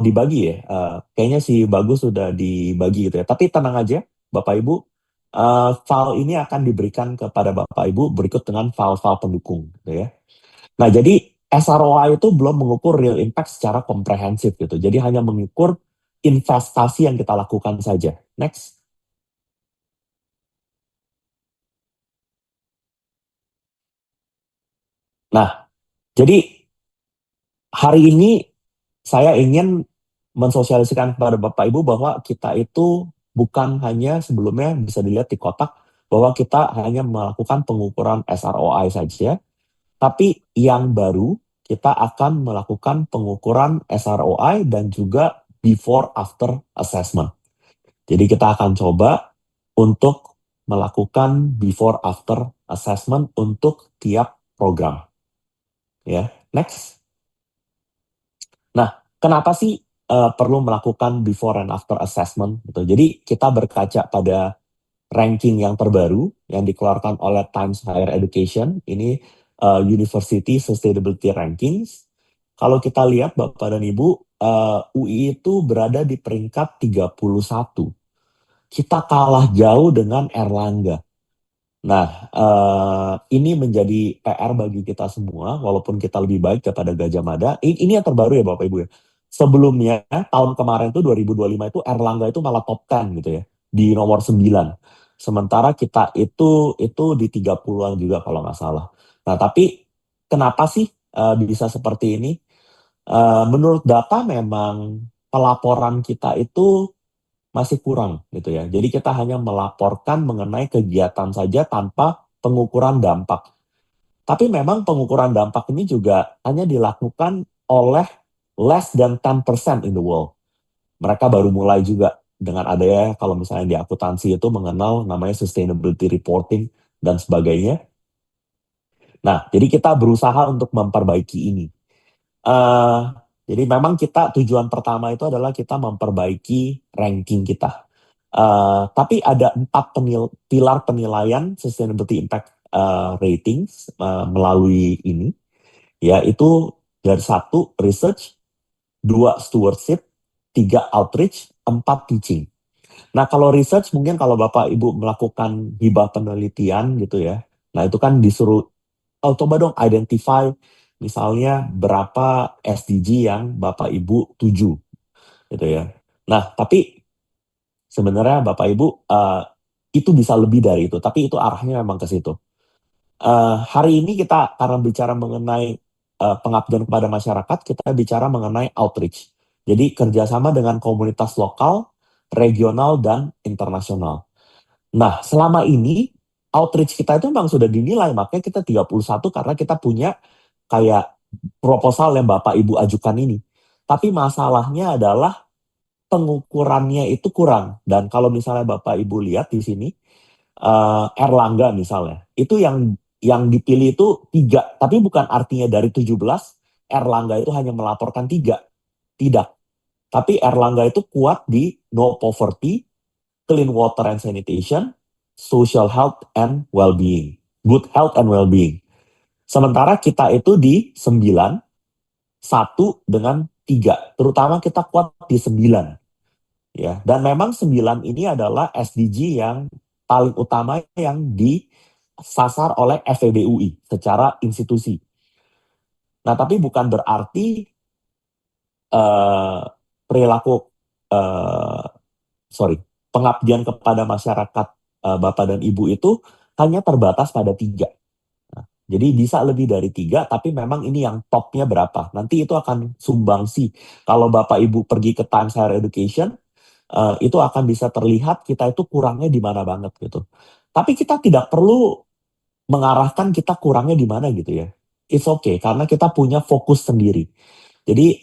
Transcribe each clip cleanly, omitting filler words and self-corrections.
dibagi ya. Kayaknya si Bagus sudah dibagi gitu ya. Tapi tenang aja, Bapak Ibu, file ini akan diberikan kepada Bapak Ibu berikut dengan file-file pendukung gitu ya. Nah, jadi SROI itu belum mengukur real impact secara komprehensif gitu. Jadi hanya mengukur investasi yang kita lakukan saja. Next. Nah, jadi hari ini saya ingin mensosialisasikan kepada Bapak Ibu bahwa kita itu bukan hanya sebelumnya bisa dilihat di kotak bahwa kita hanya melakukan pengukuran SROI saja, tapi yang baru kita akan melakukan pengukuran SROI dan juga before after assessment. Jadi kita akan coba untuk melakukan before after assessment untuk tiap program. Ya, next. Nah, kenapa sih perlu melakukan before and after assessment? Gitu. Jadi kita berkaca pada ranking yang terbaru yang dikeluarkan oleh Times Higher Education. Ini University Sustainability Rankings. Kalau kita lihat Bapak dan Ibu, UI itu berada di peringkat 31. Kita kalah jauh dengan Erlangga. Nah, ini menjadi PR bagi kita semua, walaupun kita lebih baik daripada Gajah Mada. Ini yang terbaru ya Bapak Ibu ya. Sebelumnya, tahun kemarin tuh 2025 itu Erlangga itu malah top 10 gitu ya, di nomor 9. Sementara kita itu di 30-an juga kalau nggak salah. Nah, tapi kenapa sih bisa seperti ini? Menurut data memang pelaporan kita itu masih kurang gitu ya. Jadi kita hanya melaporkan mengenai kegiatan saja tanpa pengukuran dampak. Tapi memang pengukuran dampak ini juga hanya dilakukan oleh less than 10% in the world. Mereka baru mulai juga dengan adanya kalau misalnya di akuntansi itu mengenal namanya sustainability reporting dan sebagainya. Nah, jadi kita berusaha untuk memperbaiki ini. Eh, jadi memang kita tujuan pertama itu adalah kita memperbaiki ranking kita. Tapi ada 4 pilar penilaian sustainability impact ratings melalui ini, yaitu dari 1 research, 2 stewardship, 3 outreach, 4 teaching. Nah kalau research mungkin kalau Bapak Ibu melakukan hibah penelitian gitu ya, nah itu kan disuruh, oh coba dong identify misalnya berapa SDG yang Bapak Ibu tuju gitu ya. Nah tapi sebenarnya Bapak Ibu itu bisa lebih dari itu, tapi itu arahnya memang ke situ. Hari ini kita karena bicara mengenai pengabdian kepada masyarakat, kita bicara mengenai outreach. Jadi kerjasama dengan komunitas lokal, regional, dan internasional. Nah, selama ini outreach kita itu memang sudah dinilai, makanya kita 31 karena kita punya kayak proposal yang Bapak Ibu ajukan ini. Tapi masalahnya adalah pengukurannya itu kurang. Dan kalau misalnya Bapak Ibu lihat di sini, Erlangga misalnya, itu yang dipilih itu 3, tapi bukan artinya dari 17, Erlangga itu hanya melaporkan 3. Tidak. Tapi Erlangga itu kuat di no poverty, clean water and sanitation, social health and well-being. Good health and well-being. Sementara kita itu di 9, 1 dengan 3. Terutama kita kuat di 9. Ya, dan memang 9 ini adalah SDG yang paling utama yang disasar oleh FEB UI secara institusi. Nah, tapi bukan berarti eh, perilaku eh, sorry, pengabdian kepada masyarakat Bapak dan Ibu itu hanya terbatas pada 3. Nah, jadi bisa lebih dari 3, tapi memang ini yang topnya berapa. Nanti itu akan sumbangsi. Kalau Bapak Ibu pergi ke Times Higher Education, itu akan bisa terlihat kita itu kurangnya di mana banget gitu. Tapi kita tidak perlu mengarahkan kita kurangnya di mana gitu ya. It's okay karena kita punya fokus sendiri. Jadi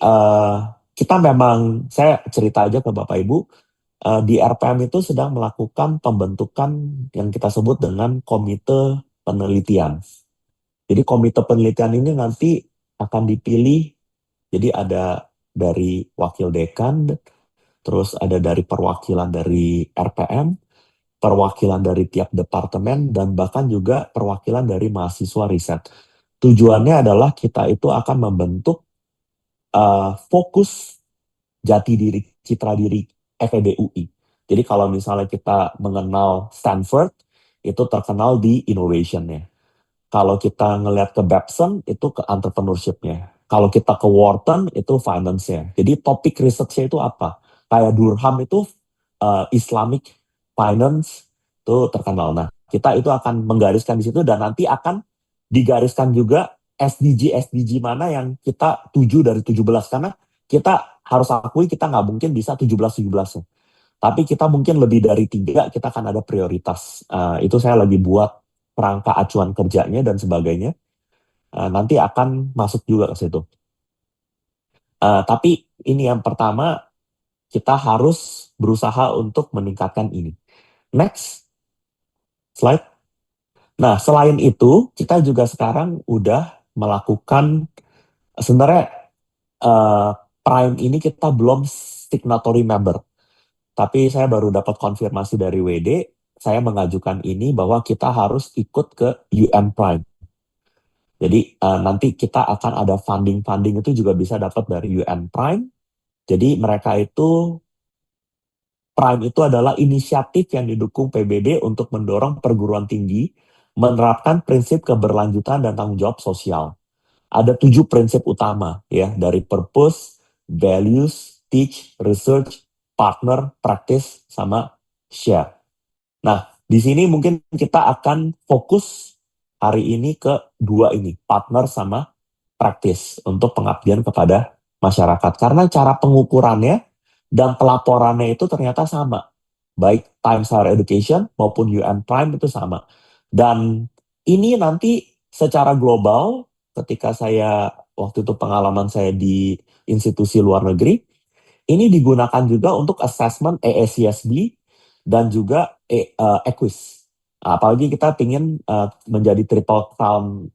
kita memang, saya cerita aja ke Bapak Ibu, di RPM itu sedang melakukan pembentukan yang kita sebut dengan komite penelitian. Jadi komite penelitian ini nanti akan dipilih, jadi ada dari wakil dekan, terus ada dari perwakilan dari RPM, perwakilan dari tiap departemen, dan bahkan juga perwakilan dari mahasiswa riset. Tujuannya adalah kita itu akan membentuk fokus jati diri, citra diri FEB UI. Jadi kalau misalnya kita mengenal Stanford, itu terkenal di innovation-nya. Kalau kita ngelihat ke Babson, itu ke entrepreneurship-nya. Kalau kita ke Wharton, itu finance-nya. Jadi topik research-nya itu apa? Kayak Durham itu Islamic finance, itu terkenal. Nah, kita itu akan menggariskan di situ dan nanti akan digariskan juga SDG mana yang kita tuju dari 17. Karena kita harus akui kita nggak mungkin bisa 17-17. Tapi kita mungkin lebih dari 3, kita akan ada prioritas. Itu saya lagi buat kerangka acuan kerjanya dan sebagainya. Nanti akan masuk juga ke situ. Tapi ini yang pertama, kita harus berusaha untuk meningkatkan ini. Next slide. Nah, selain itu, kita juga sekarang udah melakukan, sebenarnya uh, Prime ini kita belum signatory member. Tapi saya baru dapat konfirmasi dari WD, saya mengajukan ini bahwa kita harus ikut ke UN Prime. Jadi nanti kita akan ada funding itu juga bisa dapat dari UN Prime. Jadi mereka itu, Prime itu adalah inisiatif yang didukung PBB untuk mendorong perguruan tinggi menerapkan prinsip keberlanjutan dan tanggung jawab sosial. Ada 7 prinsip utama ya, dari purpose, values, teach, research, partner, practice, sama share. Nah, di sini mungkin kita akan fokus hari ini ke 2 ini, partner sama practice untuk pengabdian kepada masyarakat. Karena cara pengukurannya dan pelaporannya itu ternyata sama. Baik Times Higher Education maupun UN Prime itu sama. Dan ini nanti secara global, ketika saya, waktu itu pengalaman saya di institusi luar negeri, ini digunakan juga untuk assessment EACSB dan juga EQUIS. Apalagi kita ingin menjadi Triple Crown,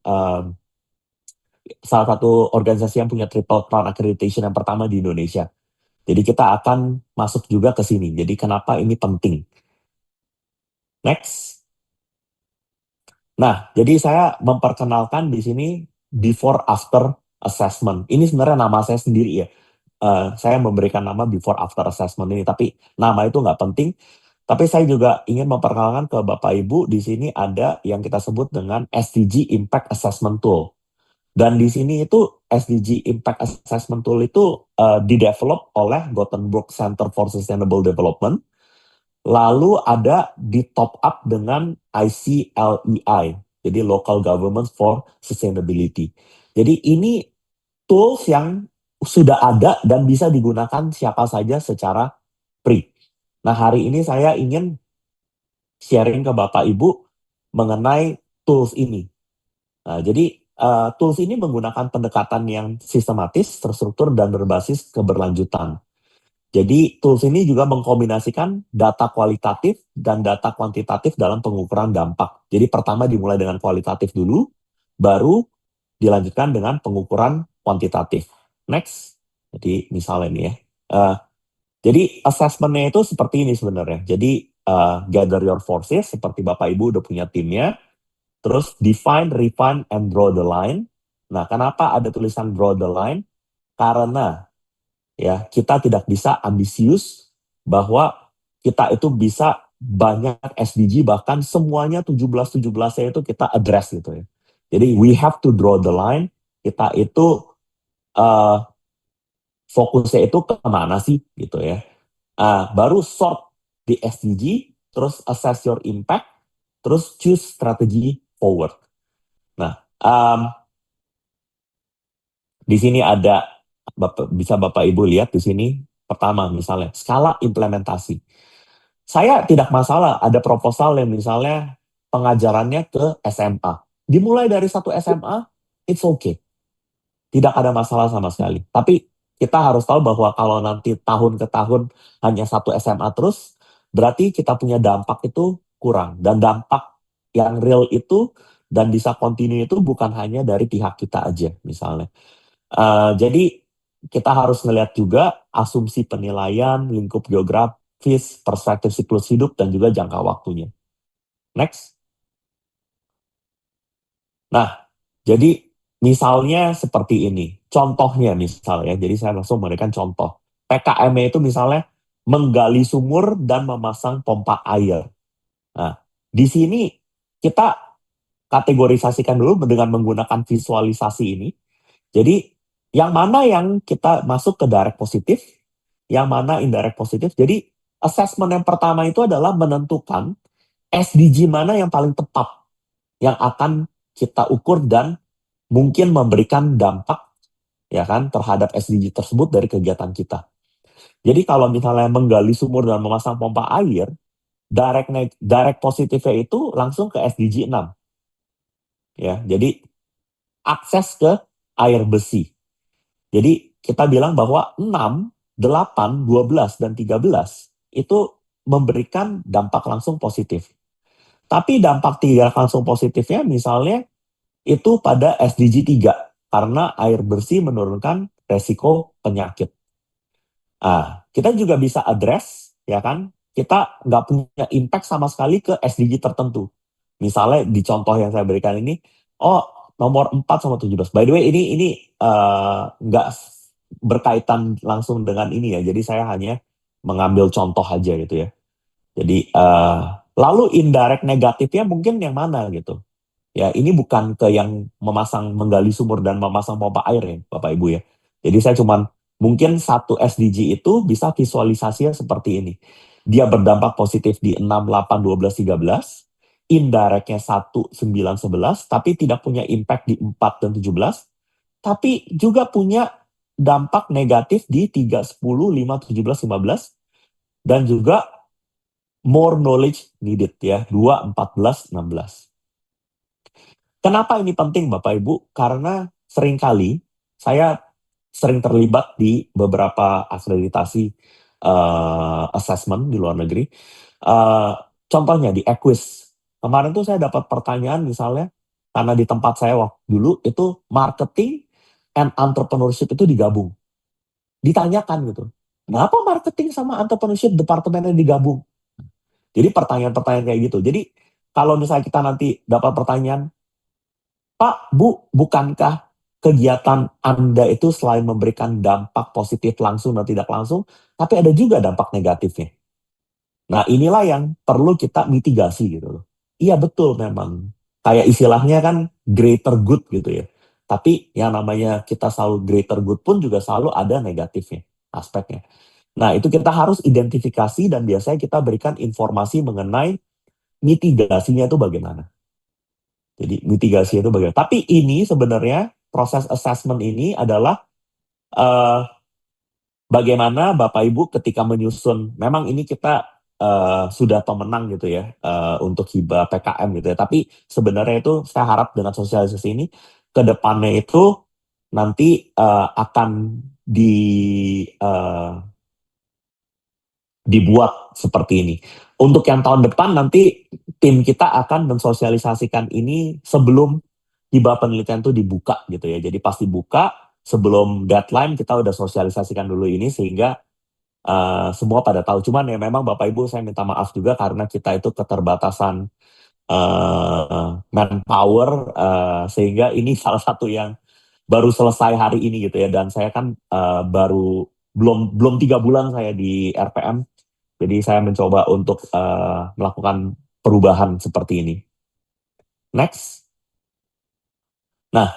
salah satu organisasi yang punya Triple Crown Accreditation yang pertama di Indonesia. Jadi kita akan masuk juga ke sini. Jadi kenapa ini penting? Next. Nah, jadi saya memperkenalkan di sini before after assessment. Ini sebenarnya nama saya sendiri ya. Saya memberikan nama before after assessment ini, tapi nama itu nggak penting. Tapi saya juga ingin memperkenalkan ke Bapak Ibu, di sini ada yang kita sebut dengan SDG Impact Assessment Tool. Dan di sini itu SDG Impact Assessment Tool itu didevelop oleh Gothenburg Center for Sustainable Development. Lalu ada di top up dengan ICLEI, jadi Local Government for Sustainability. Jadi ini tools yang sudah ada dan bisa digunakan siapa saja secara free. Nah, hari ini saya ingin sharing ke Bapak Ibu mengenai tools ini. Nah, jadi tools ini menggunakan pendekatan yang sistematis, terstruktur, dan berbasis keberlanjutan. Jadi tools ini juga mengkombinasikan data kualitatif dan data kuantitatif dalam pengukuran dampak. Jadi pertama dimulai dengan kualitatif dulu, baru dilanjutkan dengan pengukuran kuantitatif. Next. Jadi misalnya ini ya. Jadi assessment-nya itu seperti ini sebenarnya. Jadi gather your forces, seperti Bapak Ibu udah punya timnya. Terus define, refine, and draw the line. Nah, kenapa ada tulisan draw the line? Karena ya kita tidak bisa ambisius bahwa kita itu bisa banyak SDG, bahkan semuanya 17-17-nya itu kita address gitu ya. Jadi we have to draw the line. Kita itu uh, fokusnya itu kemana sih gitu ya. Baru sort di SDG, terus assess your impact, terus choose strategy forward. Nah, di sini ada, bisa Bapak Ibu lihat di sini. Pertama misalnya skala implementasi. Saya tidak masalah ada proposal yang misalnya pengajarannya ke SMA. Dimulai dari satu SMA, it's okay. Tidak ada masalah sama sekali. Tapi kita harus tahu bahwa kalau nanti tahun ke tahun hanya satu SMA terus, berarti kita punya dampak itu kurang. Dan dampak yang real itu dan bisa continue itu bukan hanya dari pihak kita aja misalnya. Jadi kita harus melihat juga asumsi penilaian, lingkup geografis, perspektif siklus hidup, dan juga jangka waktunya. Next. Nah, jadi misalnya seperti ini. Contohnya misalnya, jadi saya langsung memberikan contoh. PKM-nya itu misalnya menggali sumur dan memasang pompa air. Nah, di sini kita kategorisasikan dulu dengan menggunakan visualisasi ini. Jadi, yang mana yang kita masuk ke direct positif, yang mana indirect positif. Jadi, assessment yang pertama itu adalah menentukan SDG mana yang paling tepat, yang akan kita ukur dan mungkin memberikan dampak ya kan terhadap SDG tersebut dari kegiatan kita. Jadi kalau misalnya menggali sumur dan memasang pompa air, direct positifnya itu langsung ke SDG 6 ya. Jadi akses ke air bersih. Jadi kita bilang bahwa 6, 8, 12 dan 13 itu memberikan dampak langsung positif. Tapi dampak tidak langsung positifnya misalnya itu pada SDG 3 karena air bersih menurunkan resiko penyakit. Kita juga bisa address, ya kan? Kita nggak punya impact sama sekali ke SDG tertentu. Misalnya di contoh yang saya berikan ini, nomor 4 sama 17. By the way, ini nggak berkaitan langsung dengan ini ya. Jadi saya hanya mengambil contoh aja gitu ya. Jadi lalu indirect negatifnya mungkin yang mana gitu. Ya, ini bukan ke yang menggali sumur dan memasang pompa air ya, Bapak Ibu ya. Jadi saya cuman mungkin satu SDG itu bisa visualisasinya seperti ini. Dia berdampak positif di 6, 8, 12, 13. Indirectnya 1, 9, 11. Tapi tidak punya impact di 4 dan 17. Tapi juga punya dampak negatif di 3, 10, 5, 17, 15. Dan juga more knowledge needed ya, 2, 14, 16. Kenapa ini penting Bapak Ibu? Karena seringkali saya sering terlibat di beberapa akreditasi assessment di luar negeri. Contohnya di Equis. Kemarin tuh saya dapat pertanyaan misalnya, karena di tempat saya waktu dulu itu marketing and entrepreneurship itu digabung. Ditanyakan gitu, kenapa marketing sama entrepreneurship departemennya digabung? Jadi pertanyaan-pertanyaan kayak gitu. Jadi kalau misalnya kita nanti dapat pertanyaan, Pak, Bu, bukankah kegiatan Anda itu selain memberikan dampak positif langsung dan tidak langsung, tapi ada juga dampak negatifnya. Nah, inilah yang perlu kita mitigasi gitu loh. Iya betul memang. Kayak istilahnya kan greater good gitu ya. Tapi yang namanya kita selalu greater good pun juga selalu ada negatifnya, aspeknya. Nah, itu kita harus identifikasi dan biasanya kita berikan informasi mengenai mitigasinya itu bagaimana. Jadi mitigasi itu bagaimana. Tapi ini sebenarnya proses assessment ini adalah uh, bagaimana Bapak Ibu ketika menyusun, memang ini kita sudah pemenang gitu ya untuk hibah PKM gitu ya. Tapi sebenarnya itu saya harap dengan sosialisasi ini ke depannya itu nanti akan dibuat seperti ini. Untuk yang tahun depan nanti tim kita akan mensosialisasikan ini sebelum hibah penelitian itu dibuka gitu ya. Jadi pas dibuka sebelum deadline kita udah sosialisasikan dulu ini sehingga semua pada tahu. Cuman ya memang Bapak Ibu saya minta maaf juga karena kita itu keterbatasan manpower sehingga ini salah satu yang baru selesai hari ini gitu ya. Dan saya kan baru belum 3 bulan saya di RPM. Jadi saya mencoba untuk melakukan perubahan seperti ini. Next. Nah,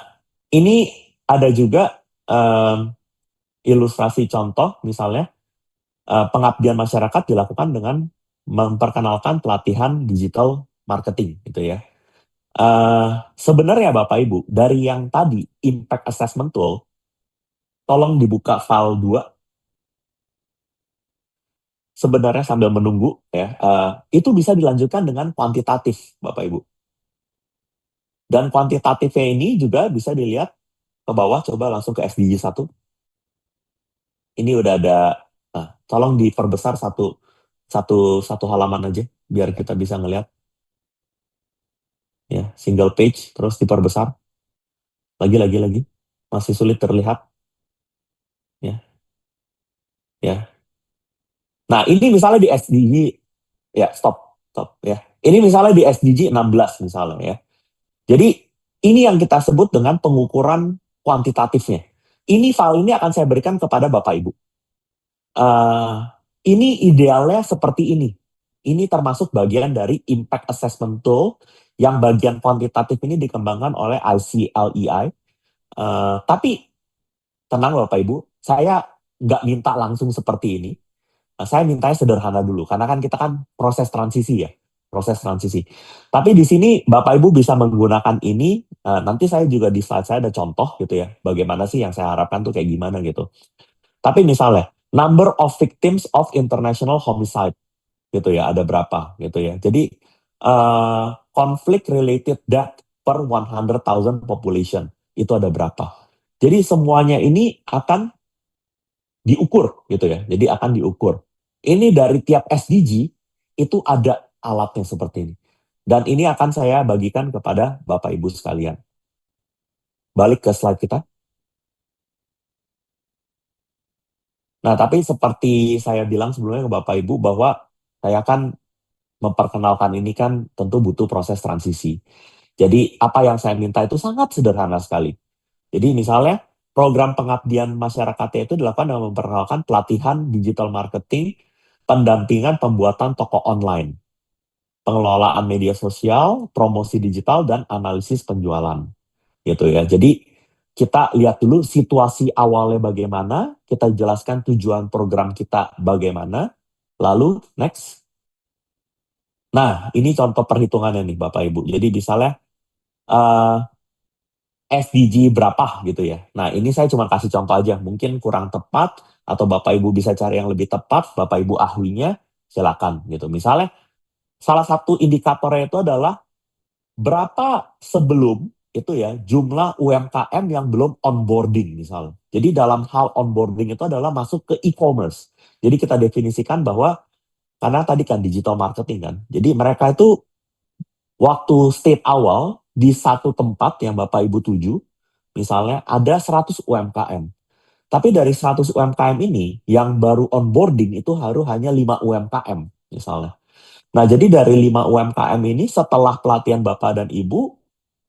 ini ada juga ilustrasi contoh, misalnya pengabdian masyarakat dilakukan dengan memperkenalkan pelatihan digital marketing, gitu ya. Sebenarnya Bapak Ibu, dari yang tadi impact assessment tool, tolong dibuka file 2. Sebenarnya sambil menunggu ya, itu bisa dilanjutkan dengan kuantitatif, Bapak Ibu. Dan kuantitatifnya ini juga bisa dilihat ke bawah, coba langsung ke SDG 1. Ini udah ada, tolong diperbesar satu halaman aja, biar kita bisa ngelihat. Ya, single page, terus diperbesar. Lagi. Masih sulit terlihat. Ya, ya. Nah, ini misalnya di SDG, ya stop ya. Ini misalnya di SDG 16 misalnya ya. Jadi ini yang kita sebut dengan pengukuran kuantitatifnya. Ini file ini akan saya berikan kepada Bapak Ibu. Eh, ini idealnya seperti ini. Ini termasuk bagian dari impact assessment tool yang bagian kuantitatif ini dikembangkan oleh ICLEI. Tapi tenang Bapak Ibu, saya nggak minta langsung seperti ini. Saya mintanya sederhana dulu, karena kan kita kan proses transisi ya, proses transisi. Tapi di sini Bapak Ibu bisa menggunakan ini. Nanti saya juga di slide saya ada contoh gitu ya, bagaimana sih yang saya harapkan tuh kayak gimana gitu. Tapi misalnya, number of victims of international homicide gitu ya, ada berapa gitu ya. Jadi conflict related death per 100,000 population itu ada berapa. Jadi semuanya ini akan diukur gitu ya. Jadi akan diukur. Ini dari tiap SDG itu ada alatnya seperti ini. Dan ini akan saya bagikan kepada Bapak Ibu sekalian. Balik ke slide kita. Nah, tapi seperti saya bilang sebelumnya ke Bapak Ibu bahwa saya kan memperkenalkan ini kan tentu butuh proses transisi. Jadi apa yang saya minta itu sangat sederhana sekali. Jadi misalnya program pengabdian masyarakatnya itu dilakukan dengan memperkenalkan pelatihan digital marketing, pendampingan pembuatan toko online, pengelolaan media sosial, promosi digital, dan analisis penjualan. Gitu ya. Jadi kita lihat dulu situasi awalnya bagaimana, kita jelaskan tujuan program kita bagaimana, lalu next. Nah, ini contoh perhitungannya nih Bapak Ibu. Jadi misalnya eh, SDG berapa gitu ya. Nah, ini saya cuma kasih contoh aja. Mungkin kurang tepat atau Bapak Ibu bisa cari yang lebih tepat, Bapak Ibu ahlinya silakan gitu. Misalnya salah satu indikatornya itu adalah berapa sebelum itu ya jumlah UMKM yang belum onboarding misalnya. Jadi dalam hal onboarding itu adalah masuk ke e-commerce. Jadi kita definisikan bahwa karena tadi kan digital marketing kan. Jadi mereka itu waktu state awal di satu tempat yang Bapak Ibu tuju, misalnya ada 100 UMKM. Tapi dari 100 UMKM ini yang baru onboarding itu harus hanya 5 UMKM misalnya. Nah, jadi dari 5 UMKM ini setelah pelatihan Bapak dan Ibu,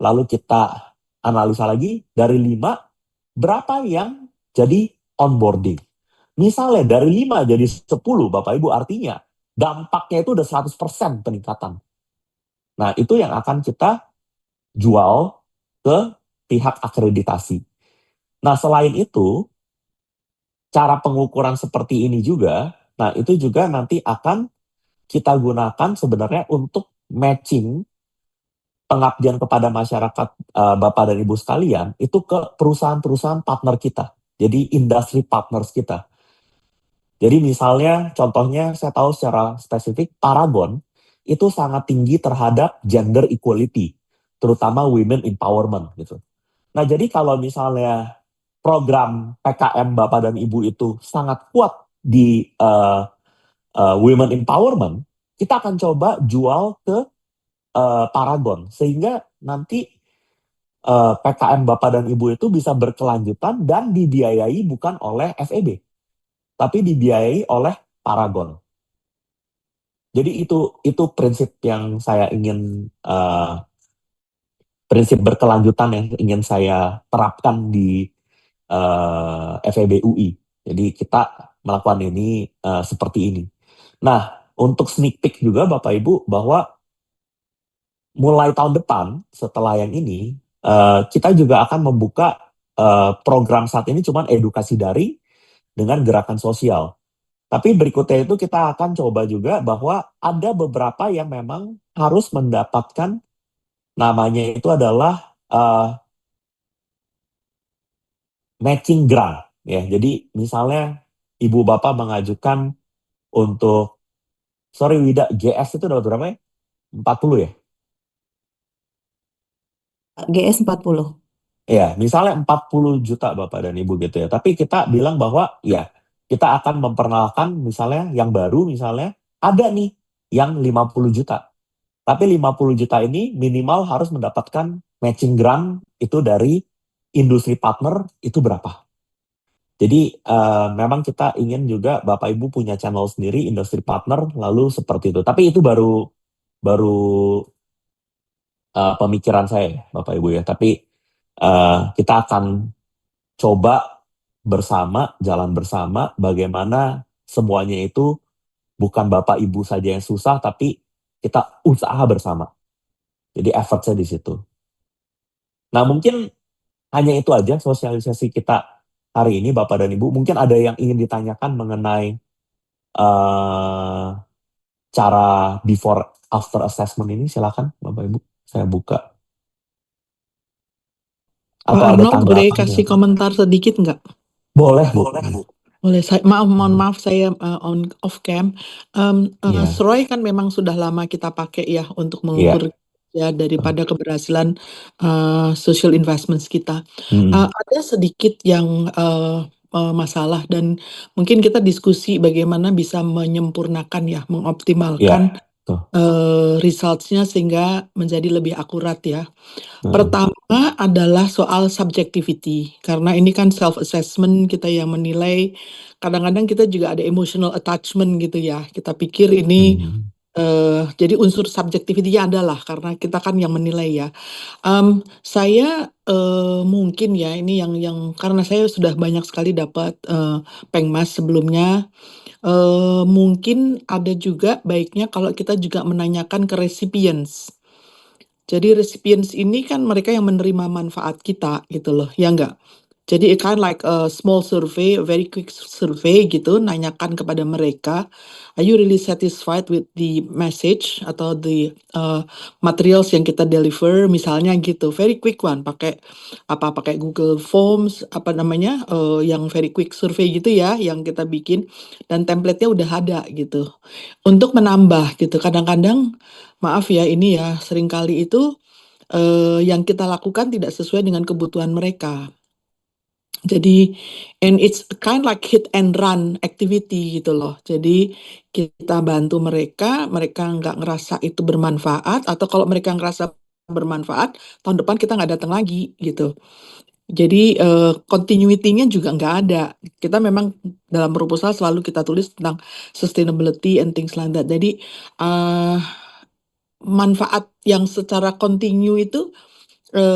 lalu kita analisa lagi dari 5 berapa yang jadi onboarding. Misalnya dari 5 jadi 10 Bapak Ibu artinya dampaknya itu udah 100% peningkatan. Nah, itu yang akan kita jual ke pihak akreditasi. Nah, selain itu, cara pengukuran seperti ini juga, nah itu juga nanti akan kita gunakan sebenarnya untuk matching pengabdian kepada masyarakat Bapak dan Ibu sekalian itu ke perusahaan-perusahaan partner kita. Jadi industri partners kita. Jadi misalnya contohnya saya tahu secara spesifik Paragon itu sangat tinggi terhadap gender equality, terutama women empowerment gitu. Nah, jadi kalau misalnya program PKM Bapak dan Ibu itu sangat kuat di women empowerment, kita akan coba jual ke Paragon sehingga nanti PKM Bapak dan Ibu itu bisa berkelanjutan dan dibiayai bukan oleh FEB, tapi dibiayai oleh Paragon. Jadi itu prinsip yang saya ingin prinsip berkelanjutan yang ingin saya terapkan di FEB UI. Jadi kita melakukan ini seperti ini. Nah, untuk sneak peek juga Bapak Ibu bahwa mulai tahun depan setelah yang ini kita juga akan membuka program saat ini cuman edukasi daring dengan gerakan sosial. Tapi berikutnya itu kita akan coba juga bahwa ada beberapa yang memang harus mendapatkan namanya itu adalah matching grant ya. Jadi misalnya ibu bapak mengajukan untuk sorry Wida GS itu dapat berapa ya? 40 ya? GS 40. Ya, misalnya 40 juta Bapak dan Ibu gitu ya. Tapi kita bilang bahwa ya kita akan memperkenalkan misalnya yang baru misalnya ada nih yang 50 juta. Tapi 50 juta ini minimal harus mendapatkan matching grant itu dari industri partner itu berapa. Jadi memang kita ingin juga Bapak Ibu punya channel sendiri industri partner lalu seperti itu. Tapi itu baru baru pemikiran saya ya, Bapak Ibu ya. Tapi kita akan coba bersama, jalan bersama bagaimana semuanya itu bukan bapak ibu saja yang susah, tapi kita usaha bersama. Jadi effortnya di situ. Nah mungkin hanya itu aja sosialisasi kita hari ini Bapak dan Ibu. Mungkin ada yang ingin ditanyakan mengenai eh, cara before after assessment ini, silakan Bapak Ibu. Saya buka. Pak Atau ada Arnold boleh tanggapan kasih yang komentar sedikit nggak? boleh Bu. Boleh, Bu. Boleh, mohon maaf saya on off cam. Iya, Sroy kan memang sudah lama kita pakai ya untuk iya. mengukur ya daripada keberhasilan social investments kita. Hmm, Ada sedikit yang masalah dan mungkin kita diskusi bagaimana bisa menyempurnakan ya, iya. mengoptimalkan Tuh. results-nya sehingga menjadi lebih akurat ya. Heeh. Pertama adalah soal subjectivity, karena ini kan self-assessment kita yang menilai. Kadang-kadang kita juga ada emotional attachment gitu ya. Kita pikir ini Hmm, jadi unsur subjectivity-nya adalah karena kita kan yang menilai ya. Saya mungkin ya ini yang karena saya sudah banyak sekali dapat pengmas sebelumnya. Mungkin ada juga baiknya kalau kita juga menanyakan ke recipients. Jadi recipients ini kan mereka yang menerima manfaat kita gitu loh, ya enggak? Jadi it kind like a small survey, a very quick survey gitu, nanyakan kepada mereka, are you really satisfied with the message atau the materials yang kita deliver, misalnya gitu, very quick one, pakai apa? Pakai Google Forms, apa namanya, yang very quick survey gitu ya, yang kita bikin dan template-nya udah ada gitu. Untuk menambah gitu, kadang-kadang maaf ya ini ya, seringkali itu yang kita lakukan tidak sesuai dengan kebutuhan mereka. Jadi, and it's kind like hit and run activity gitu loh. Jadi kita bantu mereka, mereka nggak ngerasa itu bermanfaat, atau kalau mereka ngerasa bermanfaat, tahun depan kita nggak datang lagi gitu. Jadi continuity-nya juga nggak ada. Kita memang dalam proposal selalu kita tulis tentang sustainability and things like that. Jadi eh manfaat yang secara kontinu itu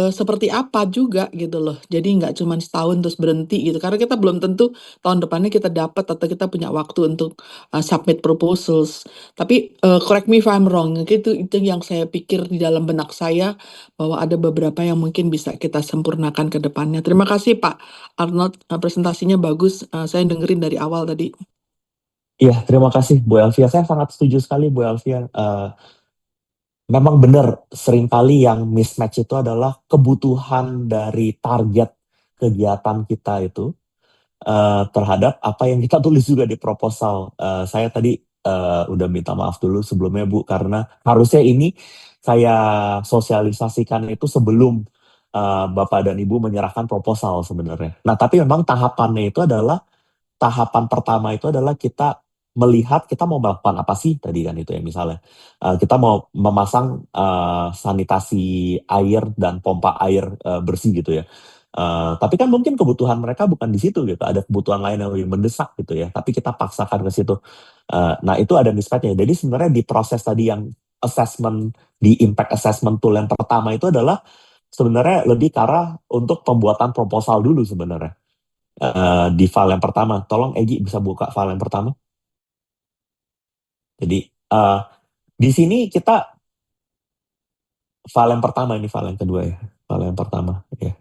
seperti apa juga gitu loh. Jadi nggak cuma setahun terus berhenti gitu. Karena kita belum tentu tahun depannya kita dapat atau kita punya waktu untuk submit proposals. Tapi correct me if I'm wrong. Itu yang saya pikir di dalam benak saya bahwa ada beberapa yang mungkin bisa kita sempurnakan ke depannya. Terima kasih Pak Arnold, presentasinya bagus. Saya dengerin dari awal tadi. Iya, terima kasih Bu Elvia. Saya sangat setuju sekali Bu Elvia. Memang benar, seringkali yang mismatch itu adalah kebutuhan dari target kegiatan kita itu terhadap apa yang kita tulis juga di proposal. Saya tadi udah minta maaf dulu sebelumnya Bu, karena harusnya ini saya sosialisasikan itu sebelum Bapak dan Ibu menyerahkan proposal sebenarnya. Nah, tapi memang tahapannya itu adalah tahapan pertama itu adalah kita melihat kita mau melakukan apa sih tadi kan itu ya misalnya. Kita mau memasang sanitasi air dan pompa air bersih gitu ya. Tapi kan mungkin kebutuhan mereka bukan di situ gitu, ada kebutuhan lain yang lebih mendesak gitu ya. Tapi kita paksakan ke situ. Nah itu ada mismatch-nya. Jadi sebenarnya di proses tadi yang assessment, di impact assessment tool yang pertama itu adalah sebenarnya lebih ke arah untuk pembuatan proposal dulu sebenarnya. Di file yang pertama. Tolong Egi bisa buka file yang pertama. Jadi eh, di sini kita file yang pertama, ini file yang kedua ya, file yang pertama ya.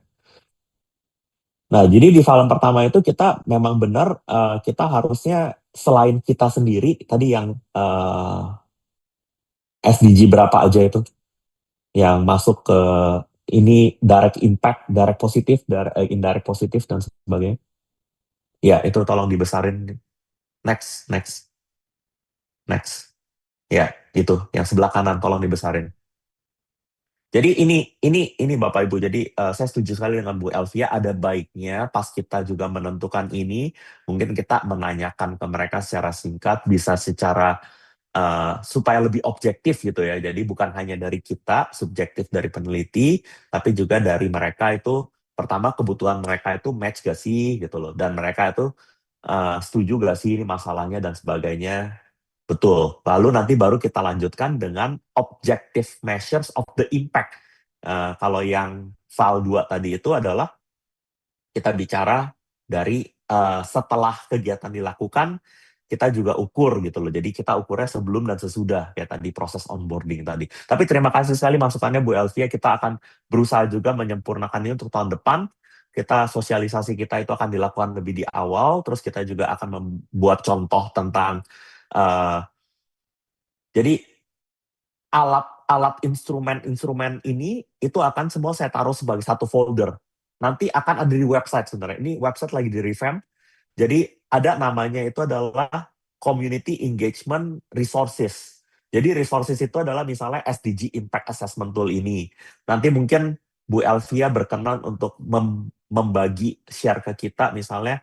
Nah, jadi di file yang pertama itu kita memang benar kita harusnya selain kita sendiri tadi yang SDG berapa aja itu yang masuk ke ini direct impact, direct positif, indirect positif dan sebagainya. Ya, itu tolong dibesarin. Next, next, next. Ya, itu yang sebelah kanan tolong dibesarin. Jadi ini Bapak Ibu. Jadi saya setuju sekali dengan Bu Elvia. Ada baiknya pas kita juga menentukan ini, mungkin kita menanyakan ke mereka secara singkat, bisa secara supaya lebih objektif gitu ya. Jadi bukan hanya dari kita, subjektif dari peneliti, tapi juga dari mereka itu pertama kebutuhan mereka itu match gak sih gitu loh. Dan mereka itu setuju gak sih ini masalahnya dan sebagainya. Betul. Lalu nanti baru kita lanjutkan dengan objective measures of the impact. Kalau yang file 2 tadi itu adalah kita bicara dari setelah kegiatan dilakukan, kita juga ukur gitu loh. Jadi kita ukurnya sebelum dan sesudah kayak tadi proses onboarding tadi. Tapi terima kasih sekali masukannya Bu Elvia. Kita akan berusaha juga menyempurnakan ini untuk tahun depan. Kita sosialisasi kita itu akan dilakukan lebih di awal. Terus kita juga akan membuat contoh tentang jadi alat-alat instrumen-instrumen ini itu akan semua saya taruh sebagai satu folder. Nanti akan ada di website sebenarnya. Ini website lagi di revamp. Jadi ada namanya itu adalah Community Engagement Resources. Jadi resources itu adalah misalnya SDG Impact Assessment Tool ini. Nanti mungkin Bu Elvia berkenan untuk membagi share ke kita misalnya,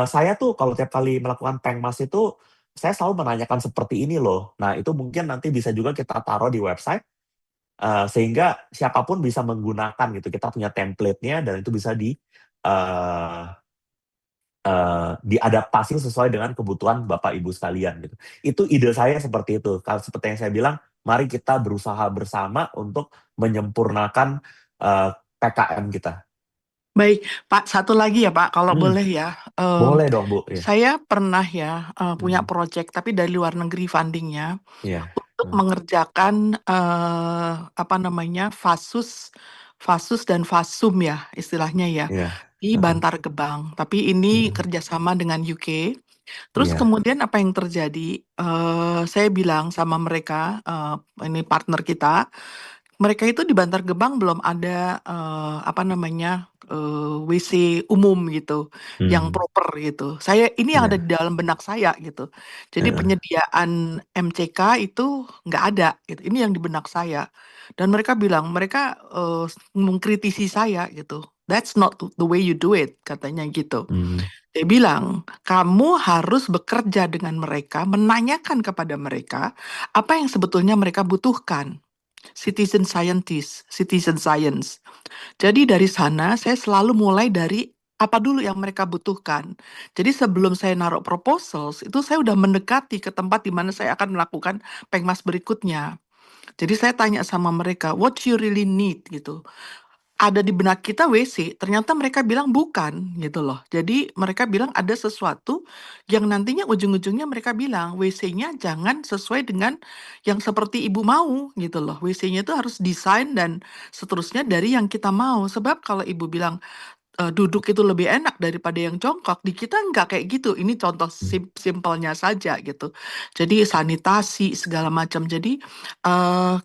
saya tuh kalau tiap kali melakukan pengmas itu saya selalu menanyakan seperti ini loh. Nah itu mungkin nanti bisa juga kita taruh di website sehingga siapapun bisa menggunakan gitu. Kita punya template-nya dan itu bisa uh, diadaptasi sesuai dengan kebutuhan Bapak Ibu sekalian gitu. Itu ide saya seperti itu. Kalau seperti yang saya bilang, mari kita berusaha bersama untuk menyempurnakan PKM kita. Baik, Pak, satu lagi ya Pak, kalau Hmm, boleh ya. boleh dong Bu. Ya. Saya pernah ya punya Hmm, project, tapi dari luar negeri fundingnya, ya. untuk Hmm, mengerjakan apa namanya Fasus, Fasus dan Fasum ya istilahnya ya ya. di Heeh. Bantar Gebang. Tapi ini Hmm, kerjasama dengan UK. Terus iya. kemudian apa yang terjadi? Saya bilang sama mereka, ini partner kita, mereka itu di Bantar Gebang belum ada apa namanya WC umum gitu, yang Hmm, proper gitu. Saya ini yang ada di iya. dalam benak saya gitu. Jadi Heeh. penyediaan MCK itu nggak ada gitu. Ini yang di benak saya. Dan mereka bilang mereka mengkritisi saya gitu. That's not the way you do it, katanya gitu. Hmm, Dia bilang, kamu harus bekerja dengan mereka, menanyakan kepada mereka apa yang sebetulnya mereka butuhkan. Citizen scientist, citizen science. Jadi dari sana saya selalu mulai dari apa dulu yang mereka butuhkan. Jadi sebelum saya naruh proposals, itu saya udah mendekati ke tempat di mana saya akan melakukan pengmas berikutnya. Jadi saya tanya sama mereka, what you really need gitu. Ada di benak kita WC, ternyata mereka bilang bukan gitu loh. Jadi mereka bilang ada sesuatu yang nantinya ujung-ujungnya mereka bilang WC-nya jangan sesuai dengan yang seperti ibu mau gitu loh. WC-nya itu harus desain dan seterusnya dari yang kita mau. Sebab kalau ibu bilang duduk itu lebih enak daripada yang jongkok. Di kita nggak kayak gitu. Ini contoh simpelnya saja gitu. Jadi sanitasi segala macam. Jadi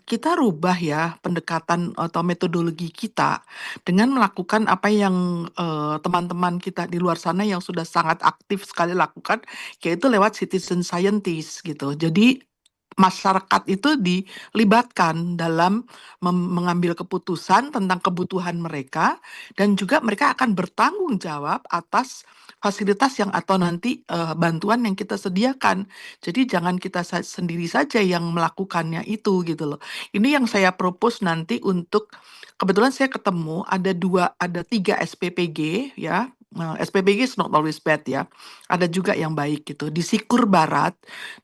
kita rubah ya pendekatan atau metodologi kita dengan melakukan apa yang teman-teman kita di luar sana yang sudah sangat aktif sekali lakukan, yaitu lewat citizen scientist gitu. Jadi masyarakat itu dilibatkan dalam mengambil keputusan tentang kebutuhan mereka dan juga mereka akan bertanggung jawab atas fasilitas yang atau nanti bantuan yang kita sediakan. Jadi jangan kita sendiri saja yang melakukannya itu gitu loh. Ini yang saya propose nanti untuk kebetulan saya ketemu ada tiga SPPG ya. Nah, SPPG is not always bad ya. Ada juga yang baik gitu. Di Sikur Barat,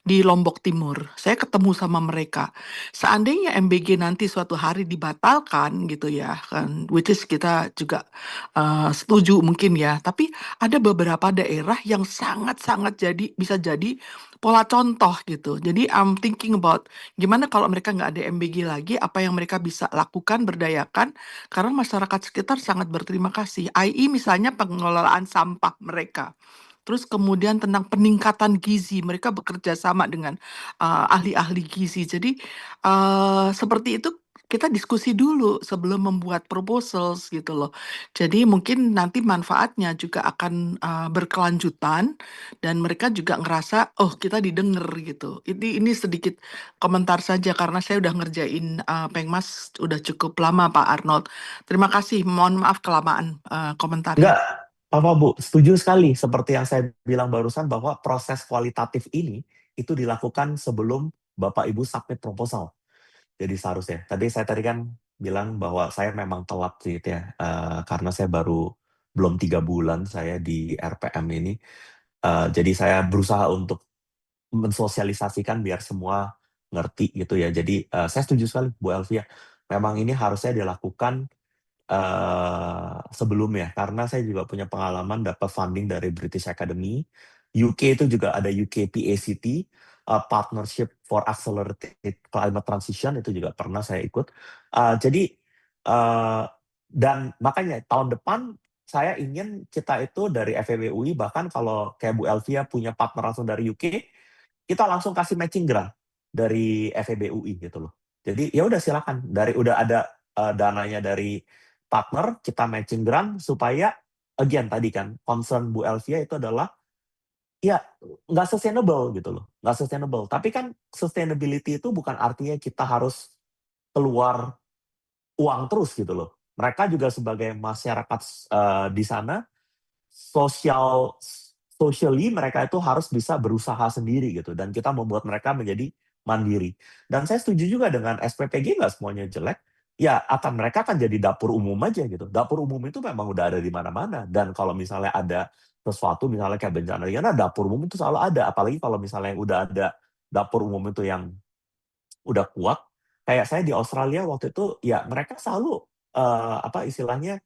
di Lombok Timur. Saya ketemu sama mereka. Seandainya MBG nanti suatu hari dibatalkan gitu ya, kan, which is kita juga setuju mungkin ya. Tapi ada beberapa daerah yang sangat-sangat bisa jadi pola contoh gitu. Jadi I'm thinking about gimana kalau mereka nggak ada MBG lagi, apa yang mereka bisa lakukan, berdayakan, karena masyarakat sekitar sangat berterima kasih. I.e. misalnya pengelolaan sampah mereka. Terus kemudian tentang peningkatan gizi, mereka bekerja sama dengan ahli-ahli gizi. Jadi seperti itu kita diskusi dulu sebelum membuat proposals gitu loh. Jadi mungkin nanti manfaatnya juga akan berkelanjutan dan mereka juga ngerasa oh kita didengar gitu. Ini sedikit komentar saja karena saya udah ngerjain Pengmas udah cukup lama Pak Arnold. Terima kasih. Mohon maaf kelamaan Enggak, komentarnya. apa Bu, setuju sekali seperti yang saya bilang barusan bahwa proses kualitatif ini itu dilakukan sebelum Bapak Ibu submit proposal. Jadi seharusnya. Tadi kan bilang bahwa saya memang telat sih itu ya, karena saya baru belum 3 bulan saya di RPM ini. Jadi saya berusaha untuk mensosialisasikan biar semua ngerti gitu ya. Jadi saya setuju sekali Bu Elvia. Memang ini harusnya dilakukan sebelumnya karena saya juga punya pengalaman dapat funding dari British Academy UK itu juga ada UK PACT, Partnership for Accelerated Climate Transition, itu juga pernah saya ikut. Jadi dan makanya tahun depan saya ingin kita itu dari FEB UI, bahkan kalau kayak Bu Elvia punya partner langsung dari UK, kita langsung kasih matching grant dari FEB UI gitu loh. Jadi ya udah silakan, dari udah ada dananya dari partner, kita matching grant supaya again tadi kan concern Bu Elvia itu adalah ya nggak sustainable gitu loh, nggak sustainable. Tapi kan sustainability itu bukan artinya kita harus keluar uang terus gitu loh. Mereka juga sebagai masyarakat di sana, sosial socially mereka itu harus bisa berusaha sendiri gitu, dan kita membuat mereka menjadi mandiri. Dan saya setuju juga dengan SPPG, nggak semuanya jelek. Ya mereka akan jadi dapur umum aja gitu. Dapur umum itu memang udah ada di mana-mana, dan kalau misalnya ada sesuatu misalnya kayak bencana, ya dapur umum itu selalu ada. Apalagi kalau misalnya udah ada dapur umum itu yang udah kuat. Kayak saya di Australia waktu itu, ya mereka selalu apa istilahnya,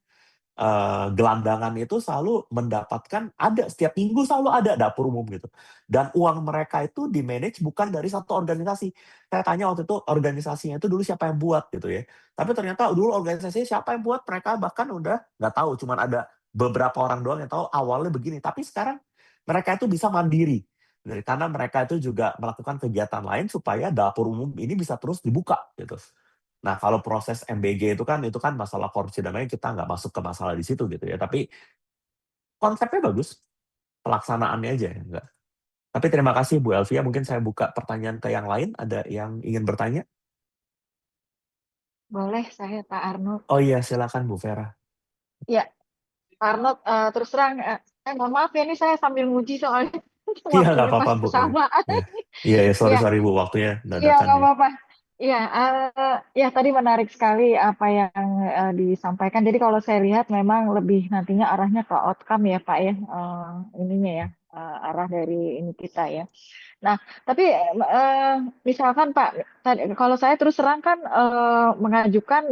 gelandangan itu selalu mendapatkan, ada setiap minggu selalu ada dapur umum gitu. Dan uang mereka itu di-manage bukan dari satu organisasi. Saya tanya waktu itu organisasinya itu dulu siapa yang buat gitu ya. Tapi ternyata dulu organisasinya siapa yang buat, mereka bahkan udah nggak tahu, cuman ada beberapa orang doang yang tahu awalnya begini. Tapi sekarang mereka itu bisa mandiri. Karena mereka itu juga melakukan kegiatan lain supaya dapur umum ini bisa terus dibuka gitu. Nah, kalau proses MBG itu kan masalah korupsi dan lain, kita nggak masuk ke masalah di situ gitu ya. Tapi konsepnya bagus, pelaksanaannya aja ya enggak. Tapi terima kasih Bu Elvia, mungkin saya buka pertanyaan ke yang lain, ada yang ingin bertanya? Boleh saya Pak Arnold. Oh iya, silakan Bu Vera. Ya, Pak Arnold, terus terang, mohon maaf ya ini saya sambil nguji soalnya Iya, nggak waktunya pas apa-apa Bu. bersamaan. Iya, iya, ya, Ya, sorry Bu, waktunya iya dadakan nggak ya. apa-apa. Iya, ya tadi menarik sekali apa yang disampaikan. Jadi kalau saya lihat memang lebih nantinya arahnya ke outcome ya Pak ya, ininya ya, arah dari ini kita ya. Nah, tapi misalkan Pak, kalau saya terus terang kan mengajukan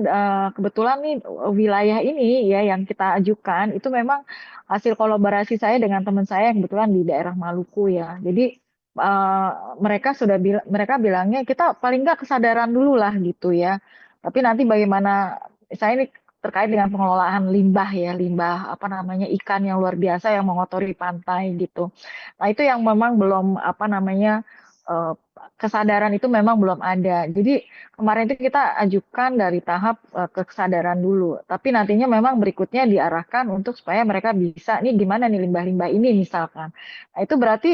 kebetulan nih wilayah ini ya yang kita ajukan itu memang hasil kolaborasi saya dengan teman saya yang kebetulan di daerah Maluku ya. Jadi eh, mereka bilangnya kita paling nggak kesadaran dulu lah gitu ya. Tapi nanti bagaimana saya ini terkait dengan pengelolaan limbah ya, limbah apa namanya ikan yang luar biasa yang mengotori pantai gitu. Nah, itu yang memang belum apa namanya eh, kesadaran itu memang belum ada. Jadi kemarin itu kita ajukan dari tahap kesadaran dulu. Tapi nantinya memang berikutnya diarahkan untuk supaya mereka bisa nih gimana nih limbah-limbah ini misalkan. Nah, itu berarti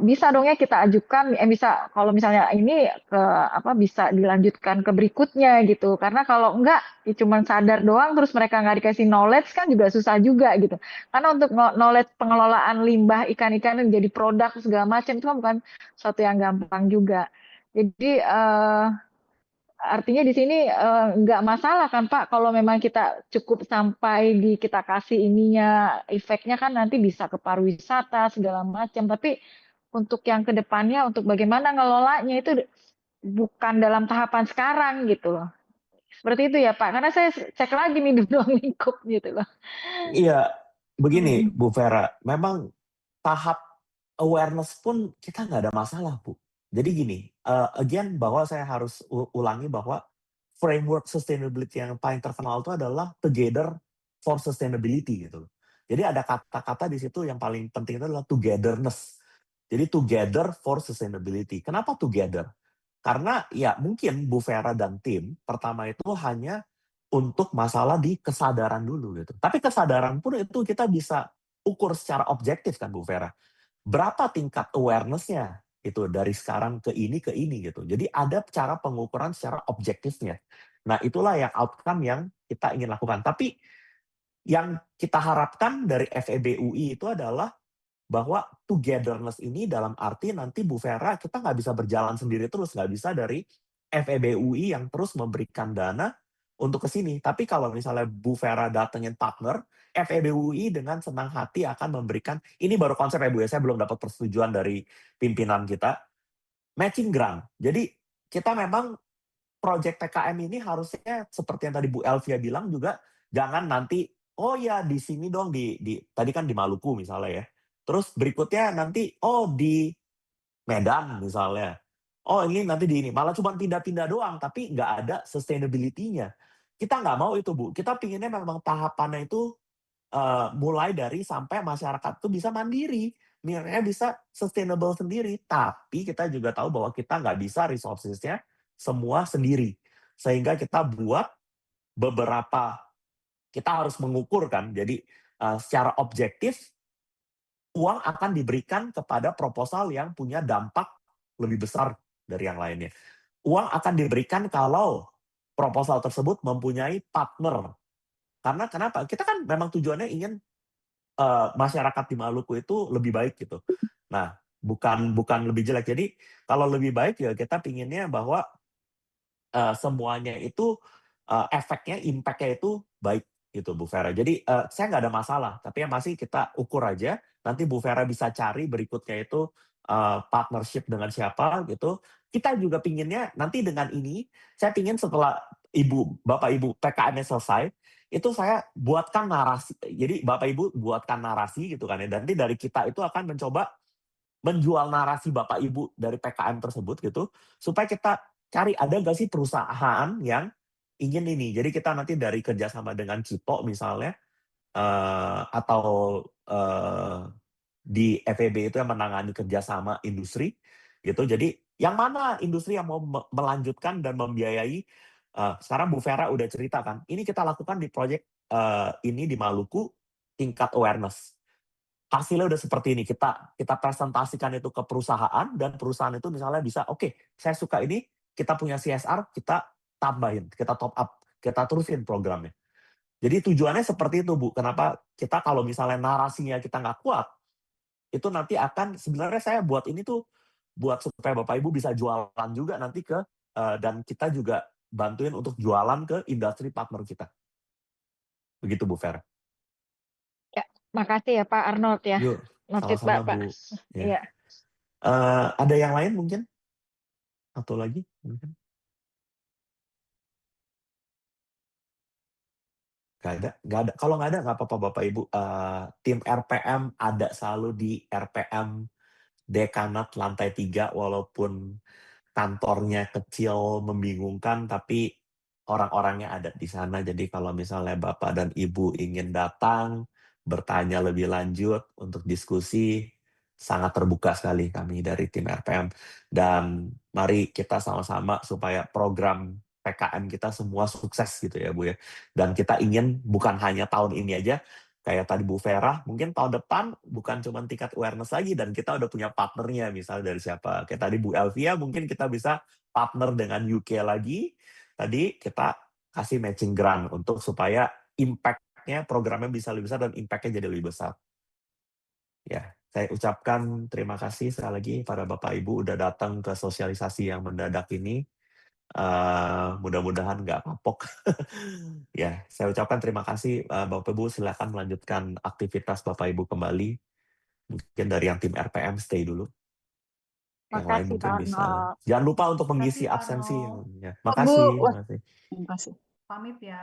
bisa dong ya kita ajukan, bisa kalau misalnya ini ke apa bisa dilanjutkan ke berikutnya gitu. Karena kalau enggak, ya cuman sadar doang terus mereka nggak dikasih knowledge kan juga susah juga gitu. Karena untuk knowledge pengelolaan limbah ikan-ikan yang jadi produk segala macam itu kan bukan suatu yang gampang juga. Jadi artinya di sini nggak masalah kan Pak kalau memang kita cukup sampai di kita kasih ininya efeknya kan nanti bisa ke pariwisata segala macam. Tapi untuk yang ke depannya untuk bagaimana ngelolanya itu bukan dalam tahapan sekarang gitu loh. Seperti itu ya Pak. Karena saya cek lagi nih di ruang lingkup gitu loh. Iya, begini Mm, Bu Vera, memang tahap awareness pun kita nggak ada masalah Bu. Jadi gini, again bahwa saya harus ulangi bahwa framework sustainability yang paling terkenal itu adalah together for sustainability gitu. Jadi ada kata-kata di situ yang paling penting itu adalah togetherness. Jadi together for sustainability. Kenapa together? Karena ya mungkin Bu Vera dan tim pertama itu hanya untuk masalah di kesadaran dulu gitu. Tapi kesadaran pun itu kita bisa ukur secara objektif kan Bu Vera. Berapa tingkat awareness-nya itu dari sekarang ke ini gitu. Jadi ada cara pengukuran secara objektifnya. Nah, itulah yang outcome yang kita ingin lakukan. Tapi yang kita harapkan dari FEB UI itu adalah bahwa togetherness ini dalam arti nanti Bu Vera kita nggak bisa berjalan sendiri terus, nggak bisa dari FEB UI yang terus memberikan dana untuk ke sini. Tapi kalau misalnya Bu Vera datengin partner, FEB UI dengan senang hati akan memberikan, ini baru konsep ya Bu ya, saya belum dapat persetujuan dari pimpinan kita, matching grant. Jadi kita memang proyek TKM ini harusnya seperti yang tadi Bu Elvia bilang juga, jangan nanti oh ya di sini dong di tadi kan di Maluku misalnya ya. Terus berikutnya nanti, di Medan misalnya. Oh ini nanti di ini. Malah cuma pindah-pindah doang, tapi nggak ada sustainability-nya. Kita nggak mau itu, Bu. Kita pinginnya memang tahapannya itu mulai dari sampai masyarakat tuh bisa mandiri. Mirnya bisa sustainable sendiri. Tapi kita juga tahu bahwa kita nggak bisa resources-nya semua sendiri. Sehingga kita buat beberapa, kita harus mengukur kan. Jadi secara objektif, uang akan diberikan kepada proposal yang punya dampak lebih besar dari yang lainnya. Uang akan diberikan kalau proposal tersebut mempunyai partner. Karena kenapa? Kita kan memang tujuannya ingin masyarakat di Maluku itu lebih baik gitu. Nah, bukan lebih jelek. Jadi kalau lebih baik ya kita pinginnya bahwa semuanya itu efeknya, impact-nya itu baik gitu Bu Vera. Jadi saya nggak ada masalah, tapi yang masih kita ukur aja. Nanti Bu Vera bisa cari berikutnya itu partnership dengan siapa gitu. Kita juga pinginnya nanti dengan ini, saya pingin setelah Bapak Ibu PKM selesai, itu saya buatkan narasi. Jadi Bapak Ibu buatkan narasi gitu kan ya. Dan nanti dari kita itu akan mencoba menjual narasi Bapak Ibu dari PKM tersebut gitu, supaya kita cari ada nggak sih perusahaan yang ingin ini. Jadi kita nanti dari kerjasama dengan Cito misalnya, atau di FEB itu yang menangani kerjasama industri gitu. Jadi yang mana industri yang mau melanjutkan dan membiayai. Sekarang Bu Vera udah cerita kan, ini kita lakukan di proyek ini di Maluku, tingkat awareness. Hasilnya udah seperti ini, kita presentasikan itu ke perusahaan, dan perusahaan itu misalnya bisa, oke, saya suka ini, kita punya CSR, kita tambahin, kita top up, kita terusin programnya. Jadi tujuannya seperti itu Bu. Kenapa kita kalau misalnya narasinya kita nggak kuat, itu nanti akan, sebenarnya saya buat ini tuh buat supaya Bapak Ibu bisa jualan juga nanti ke dan kita juga bantuin untuk jualan ke industri partner kita. Begitu Bu Vera. Ya, makasih ya Pak Arnold ya. Yuk, Noted sama-sama Bapak. Bu. Ya. Iya. Ada yang lain mungkin? Atau lagi mungkin? Nggak ada. Kalau nggak ada nggak apa-apa Bapak Ibu. Tim RPM ada selalu di RPM Dekanat lantai 3, walaupun kantornya kecil membingungkan, tapi orang-orangnya ada di sana. Jadi kalau misalnya Bapak dan Ibu ingin datang, bertanya lebih lanjut untuk diskusi, sangat terbuka sekali kami dari tim RPM. Dan mari kita sama-sama supaya program PKM kita semua sukses gitu ya Bu ya. Dan kita ingin bukan hanya tahun ini aja, kayak tadi Bu Vera, mungkin tahun depan bukan cuma tingkat awareness lagi, dan kita udah punya partnernya, misalnya dari siapa. Kayak tadi Bu Elvia, mungkin kita bisa partner dengan UK lagi. Tadi kita kasih matching grant untuk supaya impact-nya, programnya bisa lebih besar dan impact-nya jadi lebih besar. Ya, saya ucapkan terima kasih sekali lagi pada Bapak Ibu udah datang ke sosialisasi yang mendadak ini. Mudah-mudahan nggak kapok. Ya, saya ucapkan terima kasih Bapak Ibu, silakan melanjutkan aktivitas Bapak Ibu kembali. Mungkin dari yang tim RPM stay dulu. Yang lain Makasih mungkin Pak bisa. Arnold. Jangan lupa untuk Makasih mengisi Pak absensi. Arnold. Ya, Bu, makasih. wah, Makasih. Terima kasih. Pamit ya.